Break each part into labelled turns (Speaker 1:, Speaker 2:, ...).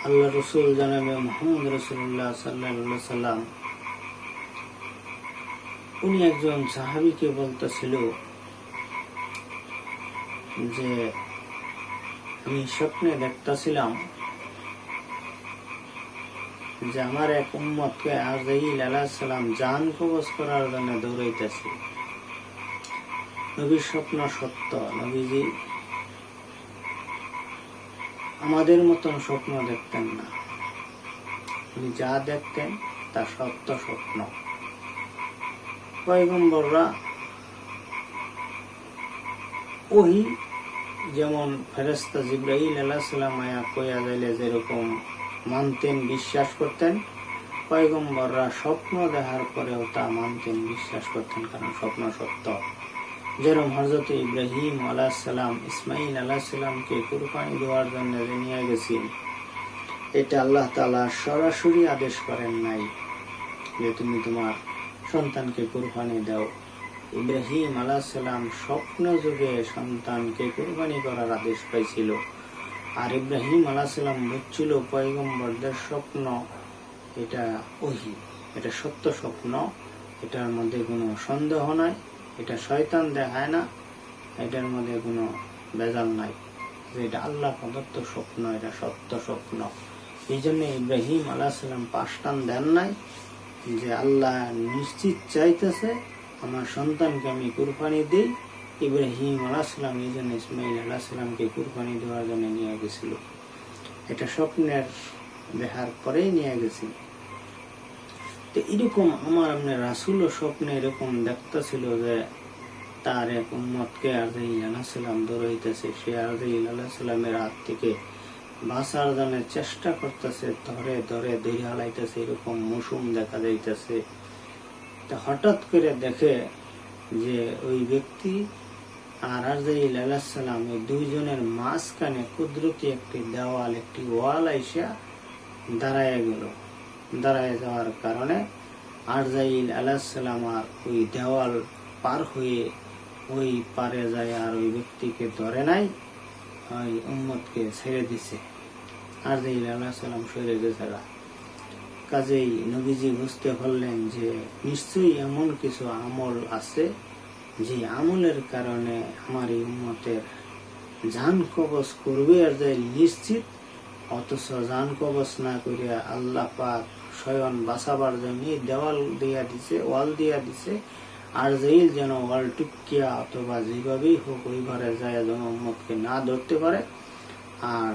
Speaker 1: আল্লাহ রসুল জানাবে মুহাম্মদ রাসূলুল্লাহ সাল্লাল্লাহু আলাইহি সাল্লাম উনি একজন সাহাবীকে বলতেছিল যে আমি স্বপ্নে দেখতেছিলাম যে আমার এক উম্মতকে আজরাইল আলাইহিস সালাম জান কবজ করার জন্য দৌড়াইতেছে। নবীর স্বপ্ন সত্য। নবীজি আমাদের মতন স্বপ্ন দেখতেন না, উনি যা দেখতেন তা সত্য স্বপ্ন। পয়গম্বররা ওহী যেমন ফেরেশতা জিবরাইল আলাইহিস সালাম আয়া কইয়া যাইলে যেরকম মানতেন, বিশ্বাস করতেন, পয়গম্বররা স্বপ্ন দেখার পরেও তা মানতেন, বিশ্বাস করতেন, কারণ স্বপ্ন সত্য। যেরকম হযরত ইব্রাহিম আলাইহিস সালাম ইসমাইল আলাইহিস সালামকে কুরবানি দেওয়ার জন্য নিয়ে গেছেন, এটা আল্লাহ তাআলা সরাসরি আদেশ করেন নাই যে তুমি তোমার সন্তানকে কুরবানি দাও। ইব্রাহিম আলাইহিস সালাম স্বপ্ন যুগে সন্তানকে কুরবানি করার আদেশ পাইছিল। আর ইব্রাহিম আলাইহিস সালাম বুঝছিল পয়গম্বরদের স্বপ্ন এটা ওহী, এটা সত্য স্বপ্ন, এটার মধ্যে কোনো সন্দেহ নাই, এটা শয়তান দেখায় না, এটার মধ্যে কোনো ভেজাল নাই, যে এটা আল্লাহ প্রদত্ত স্বপ্ন, এটা সত্য স্বপ্ন। এই জন্য ইব্রাহিম আলাইহিস সালাম পাশটান দেন নাই যে আল্লাহ নিশ্চিত চাইতেছে আমার সন্তানকে আমি কুরবানি দিই। ইব্রাহিম আলাইহিস সালাম এই জন্য ইসমাইল আলাইহিস সালামকে কুরবানি দেওয়ার জন্য নিয়ে গেছিল। এটা স্বপ্নের দেখার পরেই নিয়ে গেছিল। তো এরকম আমার আপনার রাসূলও স্বপ্নে এরকম দেখতেছিল যে তার এক উম্মতকে আজরাইল আলাইহিস সালাম দৌড়াইতেছে, সে আজরাইল আলাইহিস সালামের হাত থেকে বাঁচার জন্য চেষ্টা করতেছে, ধরে ধরে ধরে হালাইতেছে, এরকম মৌসুম দেখা যাইতেছে। তা হঠাৎ করে দেখে যে ওই ব্যক্তি আর আজরাইল আলাইহিস সালাম এই দুইজনের মাঝখানে কুদরতি একটি দেওয়াল, একটি ওয়াল আইসা দাঁড়ায় গেল। দাঁড়ায় যাওয়ার কারণে আজরাইল আলাইহিস সালাম আর ওই দেওয়াল পার হয়ে ওই পারে যায় আর ওই ব্যক্তিকে ধরে নাই, ওই উম্মতকে ছেড়ে দিছে। আজরাইল আলাইহিস সালাম সরে গেছে। কাজেই নবীজি বুঝতে পারলেন যে নিশ্চয়ই এমন কিছু আমল আছে যে আমলের কারণে আমার এই উম্মতের জান কবজ করবে আজরাইল নিশ্চিত, অথচ জান কবজ না করিয়া আল্লাহ পাক স্বয়ং বাঁচাবার জন্য দেওয়াল দিয়া দিছে, ওয়াল দিয়া দিছে। আজরাইল যেন ওয়াল টুকিয়া অথবা যেভাবেই হোক ওই ঘরে যায় যেন উম্মতকে না ধরতে পারে, আর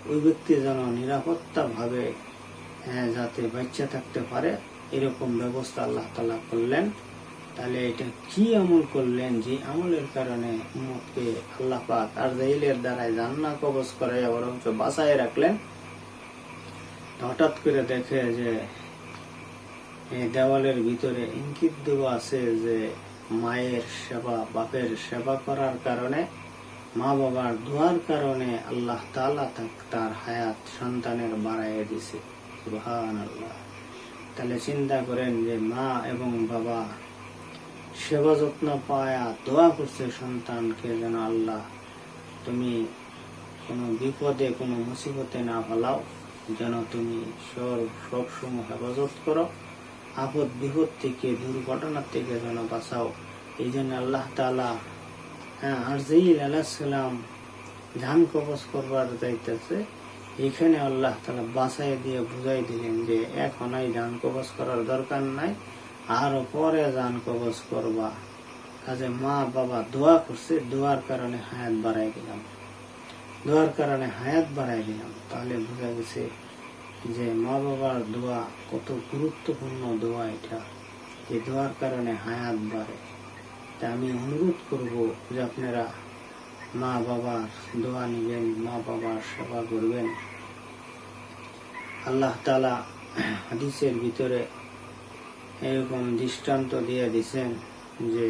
Speaker 1: ওই ব্যক্তি যেন নিরাপত্তা ভাবে যাতে বাচ্চা থাকতে পারে, এরকম ব্যবস্থা আল্লাহ তাআলা করলেন। তাহলে এটা কি আমল করলেন যে আমলের কারণে উম্মতকে আল্লাহ পাক আজরাইলের দ্বারাই জান্নাত কবজ করাইয়া বরঞ্চ বাঁচায় রাখলেন। হঠাৎ করে দেখে যে এই দেওয়ালের ভিতরে ইঙ্গিত দেওয়া আছে যে মায়ের সেবা, বাপের সেবা করার কারণে, মা বাবার দোয়ার কারণে আল্লাহ তাআলা তার হায়াত সন্তানের বাড়াইয়া দিছে। সুবহানাল্লাহ। তাহলে চিন্তা করেন যে মা এবং বাবা সেবা যত্ন পায়া দোয়া করছে সন্তানকে যেন আল্লাহ তুমি কোনো বিপদে কোনো মুসিবতে না ফেলাও, যেন তুমি সবসময় হেফাজত করো, আপদ বিপদ থেকে দুর্ঘটনার থেকে যেন বাঁচাও। এই জন্য আল্লাহ তাআলা আজরাইল আলাইহিস সালাম জান কবজ করবার যাইতেছে, এখানে আল্লাহ তাআলা বাঁচাই দিয়ে বুঝাই দিলেন যে এখন এই জান কবজ করার দরকার নাই, আরো পরে জান কবজ করবা। কাজে মা বাবা দোয়া করছে, দোয়ার কারণে হায়াত বাড়াই দিলাম, দোয়ার কারণে হায়াত বাড়াই দিলাম। তাহলে বোঝা গেছে যে মা বাবার দোয়া কত গুরুত্বপূর্ণ দোয়া, এটা যে দোয়ার কারণে হায়াত বাড়ে। তা আমি অনুরোধ করব যে আপনারা মা বাবার দোয়া নিবেন, মা বাবার সেবা করবেন। আল্লাহ তাআলা হাদিসের ভিতরে এরকম দৃষ্টান্ত দিয়ে দিছেন যে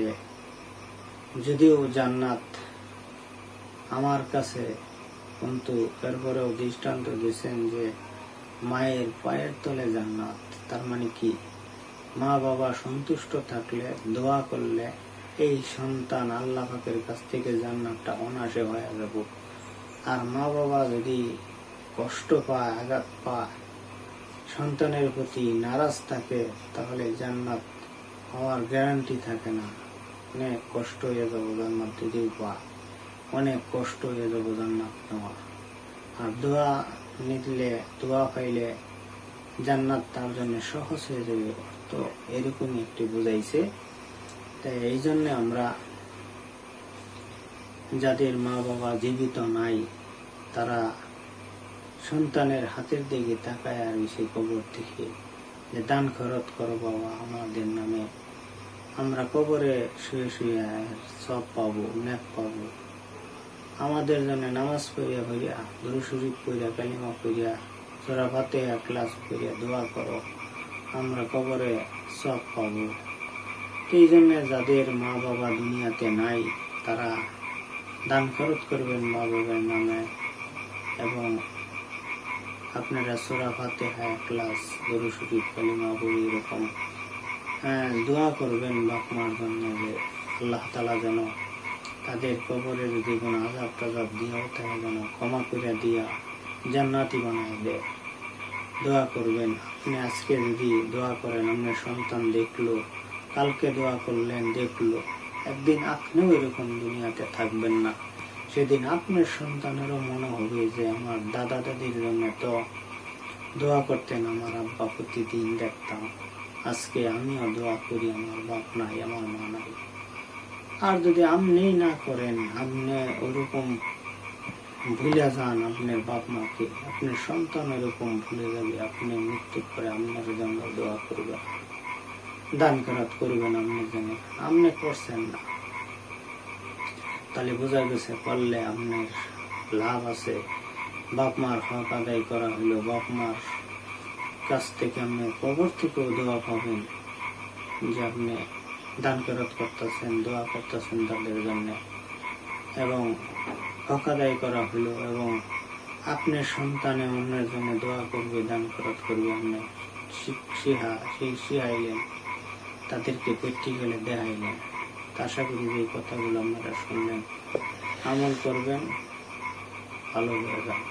Speaker 1: যদিও জান্নাত আমার কাছে, কিন্তু এরপরেও দৃষ্টান্ত দিয়েছেন যে মায়ের পায়ের তলে জান্নাত। তার মানে কি, মা বাবা সন্তুষ্ট থাকলে, দোয়া করলে এই সন্তান আল্লাহ পাকের কাছ থেকে জান্নাতটা অনায়াসে হয়ে যাব। আর মা বাবা যদি কষ্ট পায়, আঘাত পায়, সন্তানের প্রতি নারাজ থাকে, তাহলে জান্নাত হওয়ার গ্যারান্টি থাকে না। অনেক কষ্ট হয়ে যাবো জান্নাত যদিও পায়, অনেক কষ্ট হয়ে যাবো জান্নাত নেওয়া। আর দোয়া নিলে, দোয়া পাইলে জান্নাত তার জন্য সহজ হয়ে যাবে, তো এরকমই একটি বুঝাইছে। তাই এই জন্য আমরা যাদের মা বাবা জীবিত নাই, তারা সন্তানের হাতের দিকে তাকায় আর সেই কবর থেকে যে দান খরচ করো বাবা আমাদের নামে, আমরা কবরে শুয়ে শুয়ে সব পাবো, নেক পাবো। আমাদের জন্য নামাজ পড়িয়া পড়িয়া, দুরূদ শরীফ পড়িয়া, কালিমা পড়িয়া, সূরা ফাতিহা ক্লাস করিয়া দোয়া করো, আমরা কবরে সব পাবো। এই জন্য যাদের মা বাবা দুনিয়াতে নাই, তারা দান খরচ করবেন মা বাবার নামে, এবং আপনারা সূরা ফাতিহা ক্লাস, দুরূদ শরীফ, কালিমা পড়ি এরকম দোয়া করবেন বাপ মার জন্য, যে আল্লাহ তাআলা যেন তাদের কবরে যদি কোনো আযাব টাজাব দিয়াও থাকে যেন ক্ষমা করে দিয়া জান্নাতি বানায় দেয়। দোয়া করবেন। আপনি আজকে যদি দোয়া করেন, আপনার সন্তান দেখলো, কালকে দোয়া করলেন দেখলো, একদিন আপনিও এরকম দুনিয়াতে থাকবেন না। সেদিন আপনার সন্তানেরও মনে হবে যে আমার দাদা দাদির জন্য তো দোয়া করতেন, আমার আব্বা প্রতিদিন দেখতাম, আজকে আমিও দোয়া করি, আমার বাপ নাই, আমার মা নাই। আর যদি আপনি না করেন, আপনি ওরকম ভুলে যান আপনার বাপ মাকে, আপনার সন্তান এরকম ভুলে যাবে, আপনি মৃত্যুর পরে আপনার জন্য দোয়া করবেন, দান খয়রাত করবেন আপনার জন্য, আপনি করছেন না। তাহলে বোঝা গেছে করলে আপনার লাভ আছে। বাপ মার হক আদায় করা হলো, বাপ মার কাছ থেকে আপনি কবর থেকেও দোয়া পাবেন, যে আপনি দান খয়রাত করতেছেন, দোয়া করতেছেন তাদের জন্য, এবং হক আদায় করা হলো, এবং আপনার সন্তানে অন্যের জন্য দোয়া করবে, দান খয়রাত করবে, আপনি শিখাইলেন, তাদেরকে প্র্যাকটিক্যালে দেখাইলেন। আশা করি যে কথাগুলো আপনারা শুনলেন, আমল করবেন, ভালো হয়ে যাবে।